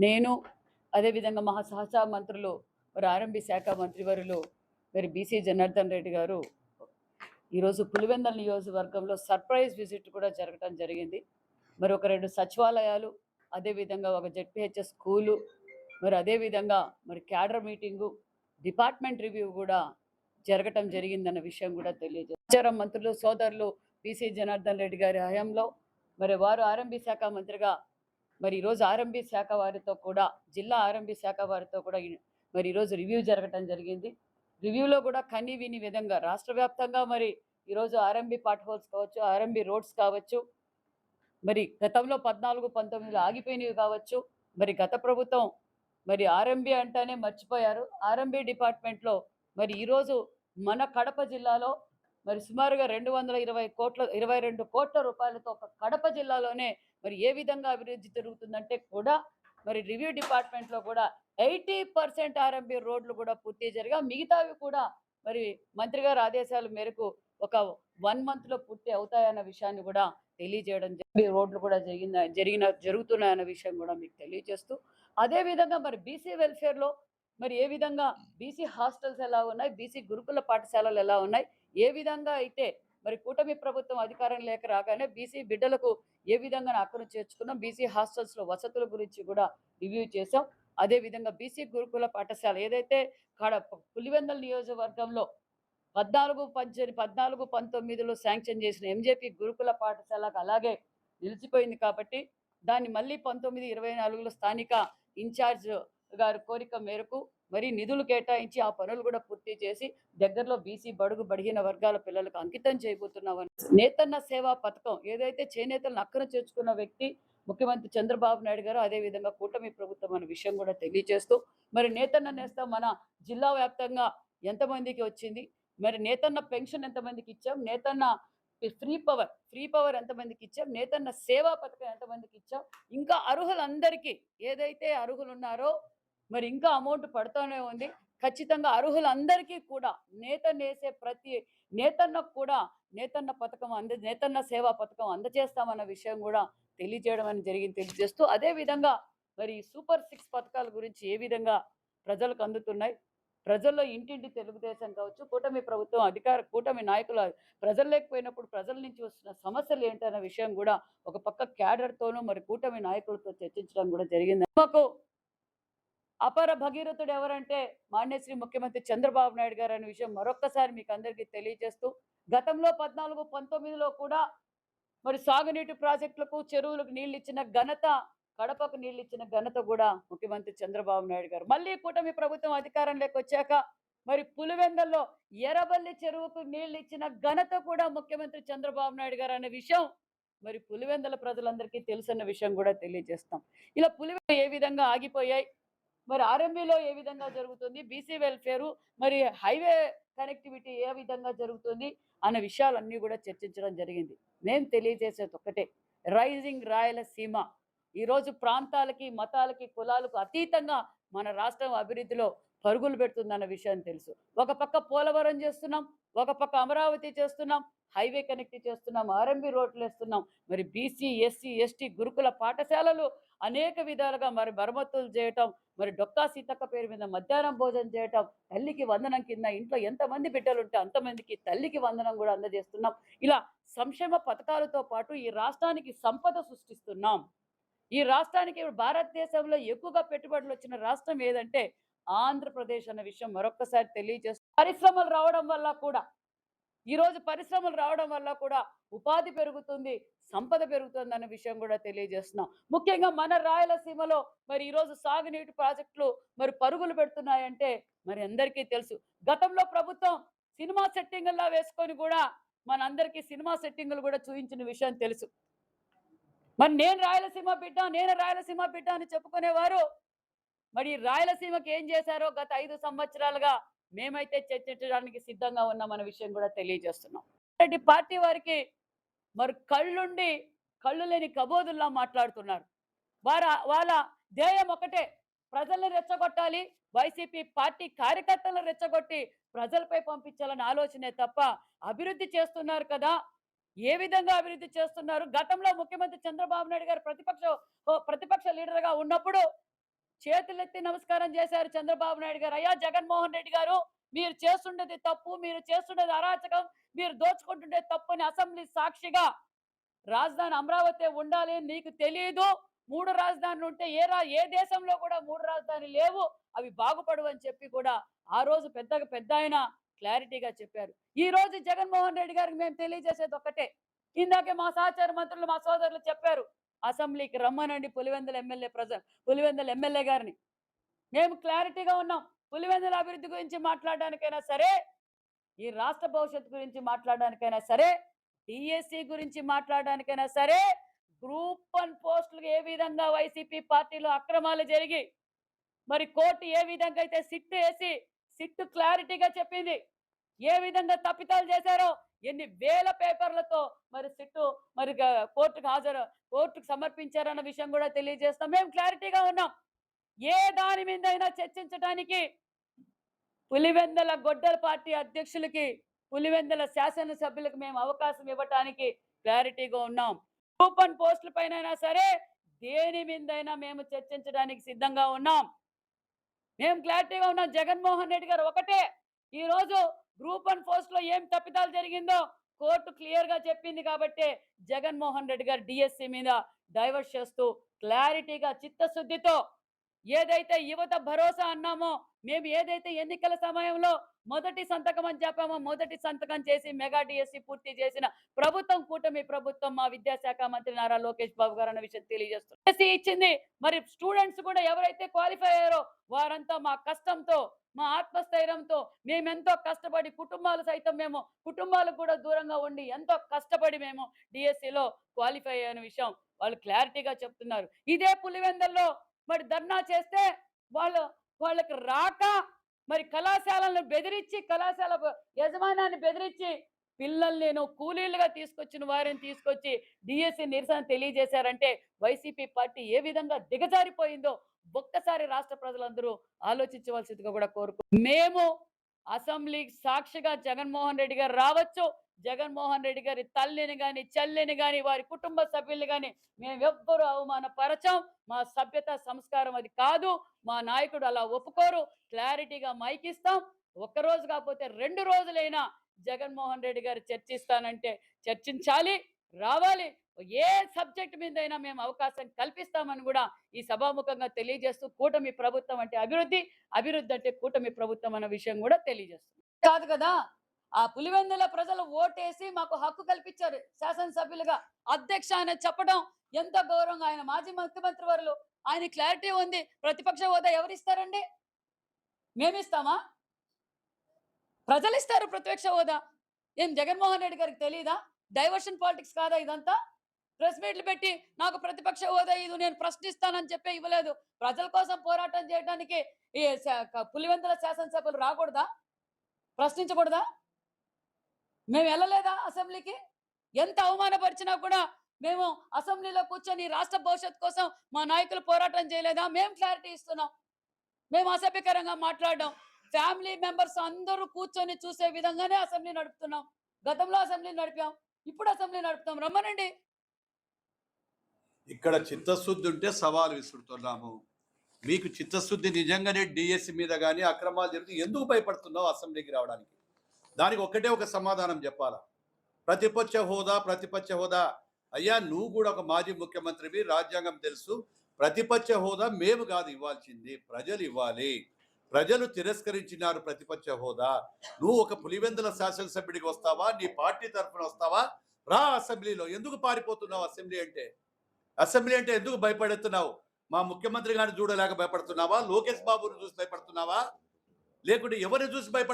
నేను అదేవిధంగా మా సహచర మంత్రులు మరి ఆర్ఎంబీ శాఖ మంత్రివర్యులు మరి బీసీ జనార్దన్ రెడ్డి గారు ఈరోజు పులివెందల నియోజకవర్గంలో సర్ప్రైజ్ విజిట్ కూడా జరగడం జరిగింది. మరి ఒక 2 సచివాలయాలు, అదేవిధంగా ఒక జెడ్పీహెచ్ఎస్ స్కూలు, మరి అదేవిధంగా మరి క్యాడర్ మీటింగు, డిపార్ట్మెంట్ రివ్యూ కూడా జరగటం జరిగిందన్న విషయం కూడా సమాచారం మంత్రులు సోదరులు బీసీ జనార్దన్ రెడ్డి గారి హయాంలో మరి వారు ఆర్ఎంబీ శాఖ మంత్రిగా మరి ఈరోజు ఆర్ఎంబీ శాఖ వారితో కూడా జిల్లా ఆర్ఎంబీ శాఖ వారితో కూడా మరి ఈరోజు రివ్యూ జరగటం జరిగింది. రివ్యూలో కూడా కని విని విధంగా రాష్ట్ర వ్యాప్తంగా మరి ఈరోజు ఆర్ఎంబీ పార్ట్ హోల్స్ కావచ్చు, ఆర్ఎంబీ రోడ్స్ కావచ్చు, మరి గతంలో 14, 19లో ఆగిపోయినవి కావచ్చు, మరి గత ప్రభుత్వం మరి ఆర్ఎంబీ అంటేనే మర్చిపోయారు. ఆర్ఎంబీ డిపార్ట్మెంట్లో మరి ఈరోజు మన కడప జిల్లాలో మరి సుమారుగా 22 కోట్ల రూపాయలతో ఒక కడప జిల్లాలోనే మరి ఏ విధంగా అభివృద్ధి జరుగుతుందంటే కూడా మరి రివ్యూ డిపార్ట్మెంట్లో కూడా 80% ఆర్ఎంబీ రోడ్లు కూడా పూర్తి జరిగా, మిగతావి కూడా మరి మంత్రి గారి ఆదేశాల మేరకు ఒక 1 మంత్లో పూర్తి అవుతాయన్న విషయాన్ని కూడా తెలియజేయడం జరిగింది. రోడ్లు కూడా జరుగుతున్నాయన్న విషయం కూడా మీకు తెలియజేస్తూ, అదేవిధంగా మరి బీసీ వెల్ఫేర్లో మరి ఏ విధంగా బీసీ హాస్టల్స్ ఎలా ఉన్నాయి, బీసీ గురుకుల పాఠశాలలు ఎలా ఉన్నాయి, ఏ విధంగా అయితే మరి కూటమి ప్రభుత్వం అధికారం లేక రాగానే బీసీ బిడ్డలకు ఏ విధంగా హక్కును చేర్చుకున్నాం, బీసీ హాస్టల్స్లో వసతుల గురించి కూడా రివ్యూ చేసాం. అదేవిధంగా బీసీ గురుకుల పాఠశాల ఏదైతే పులివెందల నియోజకవర్గంలో 19 శాంక్షన్ చేసిన ఎంజేపీ గురుకుల పాఠశాలకు అలాగే నిలిచిపోయింది కాబట్టి దాన్ని మళ్ళీ 1924లో స్థానిక ఇన్ఛార్జ్ గారి కోరిక మేరకు మరి నిధులు కేటాయించి ఆ పనులు కూడా పూర్తి చేసి దగ్గరలో బీసీ బడుగు బడిగిన వర్గాల పిల్లలకు అంకితం చేయబోతున్నామని నేతన్న సేవా పథకం ఏదైతే చేనేతలను అక్కన చేర్చుకున్న వ్యక్తి ముఖ్యమంత్రి చంద్రబాబు నాయుడు గారు, అదేవిధంగా కూటమి ప్రభుత్వం అనే విషయం కూడా తెలియజేస్తూ మరి నేతన్న నేస్తం మన జిల్లా వ్యాప్తంగా ఎంతమందికి వచ్చింది, మరి నేతన్న పెన్షన్ ఎంతమందికి ఇచ్చాం, నేతన్న ఫ్రీ పవర్ ఎంతమందికి ఇచ్చాం, నేతన్న సేవా పథకం ఎంతమందికి ఇచ్చాం, ఇంకా అర్హులందరికీ ఏదైతే అర్హులు ఉన్నారో మరి ఇంకా అమౌంట్ పడుతూనే ఉంది. ఖచ్చితంగా అర్హులందరికీ కూడా నేసే ప్రతి నేతన్నకు కూడా నేతన్న సేవా పథకం అందజేస్తామన్న విషయం కూడా తెలియజేయడం అని జరిగింది. తెలియజేస్తూ అదేవిధంగా మరి సూపర్ 6 పథకాల గురించి ఏ విధంగా ప్రజలకు అందుతున్నాయి, ప్రజల్లో ఇంటింటి తెలుగుదేశం కావచ్చు, కూటమి ప్రభుత్వం కూటమి నాయకులు ప్రజలు లేకపోయినప్పుడు ప్రజల నుంచి వస్తున్న సమస్యలు ఏంటన్న విషయం కూడా ఒక పక్క క్యాడర్తోనూ మరి కూటమి నాయకులతో చర్చించడం కూడా జరిగింది. మాకు అపర భగీరథుడు ఎవరంటే మాన్యశ్రీ ముఖ్యమంత్రి చంద్రబాబు నాయుడు గారు అనే విషయం మరొక్కసారి మీకు అందరికీ తెలియజేస్తూ, గతంలో 14, 19లో కూడా మరి సాగునీటి ప్రాజెక్టులకు, చెరువులకు నీళ్ళు ఇచ్చిన ఘనత, కడపకు నీళ్ళు ఇచ్చిన ఘనత కూడా ముఖ్యమంత్రి చంద్రబాబు నాయుడు గారు. మళ్ళీ కూటమి ప్రభుత్వం అధికారంలోకి వచ్చాక మరి పులివెందల్లో ఎర్రబల్లి చెరువుకు నీళ్ళు ఇచ్చిన ఘనత కూడా ముఖ్యమంత్రి చంద్రబాబు నాయుడు గారు అనే విషయం మరి పులివెందల ప్రజలందరికీ తెలుసన్న విషయం కూడా తెలియజేస్తాం. ఇలా పులివెందులు ఏ విధంగా ఆగిపోయాయి, మరి ఆర్ఎంబీలో ఏ విధంగా జరుగుతుంది, బీసీ వెల్ఫేరు, మరి హైవే కనెక్టివిటీ ఏ విధంగా జరుగుతుంది అనే విషయాలన్నీ కూడా చర్చించడం జరిగింది. నేను తెలియజేసేది ఒక్కటే, రైజింగ్ రాయలసీమ ఈరోజు ప్రాంతాలకి, మతాలకి, కులాలకు అతీతంగా మన రాష్ట్రం అభివృద్ధిలో పరుగులు పెడుతుందన్న విషయం తెలుసు. ఒక పక్క పోలవరం చేస్తున్నాం, ఒక పక్క అమరావతి చేస్తున్నాం, హైవే కనెక్ట్ చేస్తున్నాం, ఆర్ఎంబీ రోడ్లు వేస్తున్నాం, మరి బీసీ, ఎస్సీ, ఎస్టీ గురుకుల పాఠశాలలు అనేక విధాలుగా మరి మరమ్మతులు చేయటం, మరి డొక్కా సీతక్క పేరు మీద మధ్యాహ్నం భోజనం చేయటం, తల్లికి వందనం కింద ఇంట్లో ఎంతమంది బిడ్డలుంటే అంతమందికి తల్లికి వందనం కూడా అందజేస్తున్నాం. ఇలా సంక్షేమ పథకాలతో పాటు ఈ రాష్ట్రానికి సంపద సృష్టిస్తున్నాం. ఈ రాష్ట్రానికి భారతదేశంలో ఎక్కువగా పెట్టుబడులు వచ్చిన రాష్ట్రం ఏదంటే ఆంధ్రప్రదేశ్ అన్న విషయం మరొక్కసారి తెలియజేస్తుంది. పరిశ్రమలు రావడం వల్ల కూడా ఉపాధి పెరుగుతుంది, సంపద పెరుగుతుంది అన్న విషయం కూడా తెలియజేస్తున్నాం. ముఖ్యంగా మన రాయలసీమలో మరి ఈరోజు సాగునీటి ప్రాజెక్టులు మరి పరుగులు పెడుతున్నాయంటే మరి అందరికీ తెలుసు. గతంలో ప్రభుత్వం సినిమా సెట్టింగుల్లా వేసుకొని కూడా మనందరికీ సినిమా సెట్టింగులు కూడా చూపించిన విషయం తెలుసు. మరి నేను రాయలసీమ బిడ్డ అని చెప్పుకునేవారు మరి రాయలసీమకి ఏం చేశారో గత 5 సంవత్సరాలుగా మేమైతే చర్చించడానికి సిద్ధంగా ఉన్నామన్న విషయం కూడా తెలియజేస్తున్నాం. పార్టీ వారికి మరి కళ్ళు లేని కబోదుల్లా మాట్లాడుతున్నారు. వాళ్ళ ధ్యేయం ఒకటే, ప్రజల్ని రెచ్చగొట్టాలి, వైసీపీ పార్టీ కార్యకర్తలను రెచ్చగొట్టి ప్రజలపై పంపించాలనే ఆలోచనే తప్ప అభివృద్ధి చేస్తున్నారు కదా, ఏ విధంగా అభివృద్ధి చేస్తున్నారు? గతంలో ముఖ్యమంత్రి చంద్రబాబు నాయుడు గారు ప్రతిపక్ష లీడర్గా ఉన్నప్పుడు చేతులెత్తి నమస్కారం చేశారు చంద్రబాబు నాయుడు గారు. అయ్యా జగన్మోహన్ రెడ్డి గారు, మీరు చేస్తుండేది తప్పు, మీరు చేస్తుండేది అరాచకం, మీరు దోచుకుంటుండే తప్పని అసెంబ్లీ సాక్షిగా రాజధాని అమరావతి ఉండాలి, నీకు తెలియదు, 3 రాజధానులు ఉంటే ఏ దేశంలో కూడా 3 రాజధానులు లేవు, అవి బాగుపడవు అని చెప్పి కూడా ఆ రోజు పెద్దాయన క్లారిటీగా చెప్పారు. ఈ రోజు జగన్మోహన్ రెడ్డి గారికి మేము తెలియజేసేది ఒక్కటే. ఇందాకే మా సహచార మంత్రులు, మా సోదరులు చెప్పారు, అసెంబ్లీకి రమ్మనండి పులివెందుల ఎమ్మెల్యే గారిని. మేము క్లారిటీగా ఉన్నాం. పులివెందుల అభివృద్ధి గురించి మాట్లాడడానికైనా సరే, ఈ రాష్ట్ర భవిష్యత్తు గురించి మాట్లాడడానికైనా సరే, డిఎస్సి గురించి మాట్లాడడానికైనా సరే, గ్రూప్ 1 పోస్టులకు ఏ విధంగా వైసీపీ పార్టీలో అక్రమాలు జరిగి మరి కోర్టు ఏ విధంగా అయితే సిట్టు క్లారిటీగా చెప్పింది, ఏ విధంగా తప్పితాలు చేశారో, ఎన్ని వేల పేపర్లతో మరి సిట్టు మరి కోర్టుకు సమర్పించారన్న విషయం కూడా తెలియజేస్తాం. మేము క్లారిటీగా ఉన్నాం. ఏ దాని మీద అయినా చర్చించడానికి పులివెందుల గొడ్డల పార్టీ అధ్యక్షులకి, పులివెందుల శాసనసభ్యులకు మేము అవకాశం ఇవ్వటానికి క్లారిటీగా ఉన్నాం. గ్రూప్ 1 పోస్టుల పైన సరే, దేని మీదైనా మేము చర్చించడానికి సిద్ధంగా ఉన్నాం. మేము క్లారిటీగా ఉన్నాం. జగన్మోహన్ రెడ్డి గారు ఒకటే, ఈ రోజు గ్రూప్ 1 పోస్ట్ లో ఏం తప్పిదాలు జరిగిందో కోర్టు క్లియర్ గా చెప్పింది కాబట్టి జగన్మోహన్ రెడ్డి గారు డిఎస్సి మీద డైవర్ట్ చేస్తూ క్లారిటీగా చిత్తశుద్ధితో ఏదైతే యువత భరోసా అన్నామో, మేము ఏదైతే ఎన్నికల సమయంలో మొదటి సంతకం అని చెప్పామో, మొదటి సంతకం చేసి మెగా డిఎస్సి పూర్తి చేసిన ప్రభుత్వం కూటమి ప్రభుత్వం, మా విద్యాశాఖ మంత్రి నారా లోకేష్ బాబు గారు అన్న విషయం తెలియజేస్తుంది. డిఎస్సి ఇచ్చింది. మరి స్టూడెంట్స్ కూడా ఎవరైతే క్వాలిఫై అయ్యారో వారంతా మా కష్టంతో, మా ఆత్మస్థైర్యంతో, మేమెంతో కష్టపడి, కుటుంబాలకు కూడా దూరంగా ఉండి ఎంతో కష్టపడి మేము డిఎస్సిలో క్వాలిఫై అయిన విషయం వాళ్ళు క్లారిటీగా చెప్తున్నారు. ఇదే పులివెందుల్లో మరి ధర్నా చేస్తే వాళ్ళకి రాక మరి కళాశాలను బెదిరించి, కళాశాల యజమానాన్ని బెదిరించి పిల్లల్ని కూలీలుగా తీసుకొచ్చిన వారిని తీసుకొచ్చి డిఎస్సి నిరసన తెలియజేశారంటే వైసీపీ పార్టీ ఏ విధంగా దిగజారిపోయిందో ఒక్కసారి రాష్ట్ర ప్రజలందరూ ఆలోచించవలసిందిగా కూడా మేము అసెంబ్లీ సాక్షిగా జగన్మోహన్ రెడ్డి గారు రావచ్చు, జగన్మోహన్ రెడ్డి గారి తల్లిని గాని, చెల్లిని గాని, వారి కుటుంబ సభ్యుల్ని గాని మేమెవ్వరూ అవమానపరచం. మా సభ్యత సంస్కారం అది కాదు. మా నాయకుడు అలా ఒప్పుకోరు. క్లారిటీగా మైకిస్తాం. ఒక్కరోజు కాకపోతే 2 రోజులైనా జగన్మోహన్ రెడ్డి గారు చర్చిస్తానంటే చర్చించాలి, రావాలి. ఏ సబ్జెక్ట్ మీదైనా మేము అవకాశం కల్పిస్తామని కూడా ఈ సభాముఖంగా తెలియజేస్తూ, కూటమి ప్రభుత్వం అంటే అభివృద్ధి అంటే కూటమి ప్రభుత్వం అన్న విషయం కూడా తెలియజేస్తుంది. కాదు కదా, ఆ పులివెందుల ప్రజలు ఓటేసి మాకు హక్కు కల్పించారు శాసనసభ్యులుగా. అధ్యక్ష ఆయన చెప్పడం ఎంత గౌరవంగా, ఆయన మాజీ ముఖ్యమంత్రి వారు, ఆయన క్లారిటీ ఉంది. ప్రతిపక్ష హోదా ఎవరిస్తారండి? మేమిస్తామా? ప్రజలు ఇస్తారు ప్రతిపక్ష హోదా. ఏం జగన్మోహన్ రెడ్డి గారికి తెలియదా? డైవర్షన్ పాలిటిక్స్ కాదా ఇదంతా? ప్రెస్ మీట్లు పెట్టి నాకు ప్రతిపక్ష హోదా ఇది నేను ప్రశ్నిస్తానని చెప్పి ఇవ్వలేదు. ప్రజల కోసం పోరాటం చేయడానికి ఈ పులివెందుల శాసనసభ్యులు రాకూడదా? ప్రశ్నించకూడదా? మేము వెళ్ళలేదా అసెంబ్లీకి? ఎంత అవమానపరిచినా కూడా మేము అసెంబ్లీలో కూర్చొని రాష్ట్ర భవిష్యత్తు కోసం మా నాయకులు పోరాటం చేయలేదా? మేము క్లారిటీ ఇస్తున్నాం. మేము అసభ్యకరంగా మాట్లాడడం, ఫ్యామిలీ మెంబర్స్ అందరూ కూర్చొని చూసే విధంగానే అసెంబ్లీ నడుపుతున్నాం. గతంలో అసెంబ్లీ నడిపాం, ఇప్పుడు అసెంబ్లీ నడుపుతాం. రమ్మనండి. ఇక్కడ చిత్తశుద్ధి ఉంటే సవాలు విసురుతున్నాము. మీకు చిత్తశుద్ధి నిజంగానే డిఎస్సి మీద కానీ అక్రమాలు జరిగితే ఎందుకు భయపడుతున్నావు అసెంబ్లీకి రావడానికి? దానికి ఒక్కటే ఒక సమాధానం చెప్పాలా. ప్రతిపక్ష హోదా అయ్యా, నువ్వు కూడా ఒక మాజీ ముఖ్యమంత్రివి, రాజ్యాంగం తెలుసు. ప్రతిపక్ష హోదా మేము కాదు ఇవ్వాల్సింది, ప్రజలు ఇవ్వాలి. ప్రజలు తిరస్కరించినారు ప్రతిపక్ష హోదా. నువ్వు ఒక పులివెందుల శాసనసభ్యుడికి వస్తావా? నీ పార్టీ తరఫున వస్తావా? రా అసెంబ్లీలో. ఎందుకు పారిపోతున్నావు? అసెంబ్లీ అంటే ఎందుకు భయపడుతున్నావు? మా ముఖ్యమంత్రి గారిని చూడలేక భయపడుతున్నావా? లోకేష్ బాబుని చూసి భయపడుతున్నావా? లేకుంటే ఎవరిని చూసి భయపడుతున్నావా?